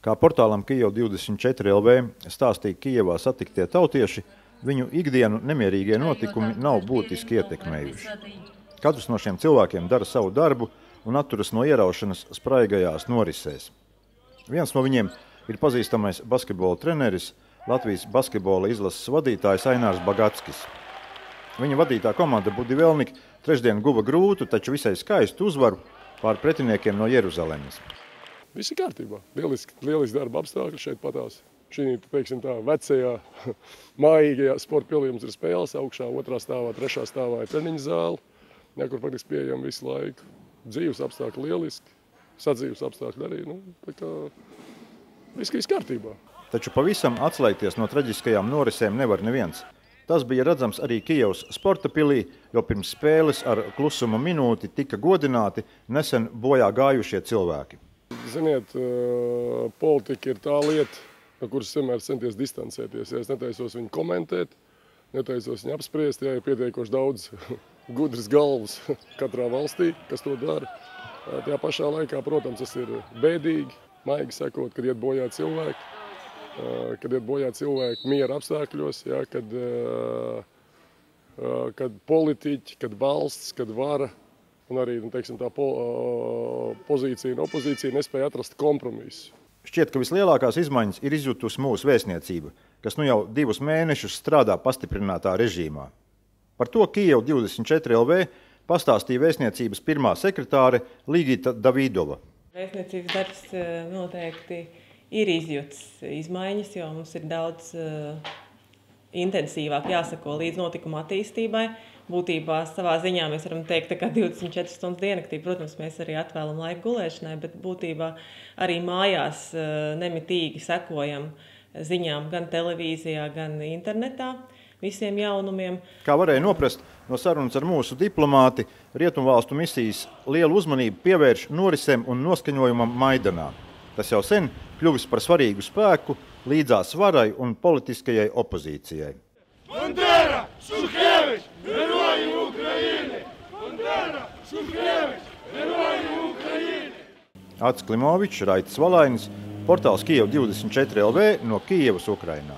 Kā portālam Kijev24 LV stāstīja Kijevā satiktie tautieši, viņu ikdienu nemierīgie notikumi nav būtiski ietekmējuši. Katrs no šiem cilvēkiem dara savu darbu un atturas no ieraušanas spraigajās norisēs. Viens no viņiem ir pazīstamais basketbola treneris, Latvijas basketbola izlases vadītājs Ainārs Bagatskis. Viņa vadītā komanda Budivelnik trešdien guva grūtu, taču visai skaistu uzvaru pār pretiniekiem no Jeruzalemes. Viss ir kārtībā. Lieliski darba apstākļi šeit patās. Šī, teiksim tā, vecajā, mājīgajā sporta pilī mums ir spēles augšā, otrā stāvā, trešā stāvā ir treniņu zāle, kur faktiski pieejam visu laiku. Dzīves apstākļi lieliski, sadzīves apstākļi arī. Tā kā viss kārtībā. Taču pavisam atslēgties no traģiskajām norisēm nevar neviens. Tas bija redzams arī Kijevas sporta pilī, jo pirms spēles ar klusuma minūti tika godināti nesen bojā gājušie cilvēki. Ziniet, politika ir tā lieta, no kuras vienmēr centies distancēties. Ja es netaisos viņu komentēt, netaisos viņu apspriest, ja ir pietiekoši daudz gudras galvas katrā valstī, kas to dara. Tajā pašā laikā, protams, tas ir bēdīgi, maigi sakot, kad iet bojā cilvēki. Kad iet bojā cilvēki miera apstākļos, ja, kad politiķi, kad valsts, kad vara un arī teiksim, tā pozīcija un opozīcija nespēja atrast kompromisu. Šķiet, ka vislielākās izmaiņas ir izjutusi mūsu vēstniecība, kas nu jau 2 mēnešus strādā pastiprinātā režīmā. Par to Kijev24 LV pastāstīja vēstniecības pirmā sekretāre Ligita Davidova. Vēstniecības darbs noteikti ir izjutis izmaiņas, jo mums ir daudz intensīvāk jāsako līdz notikuma attīstībai. Būtībā savā ziņā mēs varam teikt, ka 24 stundas diennaktī, protams, mēs arī atvēlam laiku gulēšanai, bet būtībā arī mājās nemitīgi sekojam ziņām gan televīzijā, gan internetā, visiem jaunumiem. Kā varēja noprast no sarunas ar mūsu diplomāti, Rietumvalstu misijas lielu uzmanību pievērš norisēm un noskaņojumam Maidanā. Tas jau sen kļuvis par svarīgu spēku līdzās varai un politiskajai opozīcijai. Bandera, Šuhkevič, Heroji Ukraini! Bandera, Šuhkevič, Heroji Ukraini! Acis Klimovičs, Raitis Valainis, portāls Kijev24 LV no Kijevas, Ukrainā.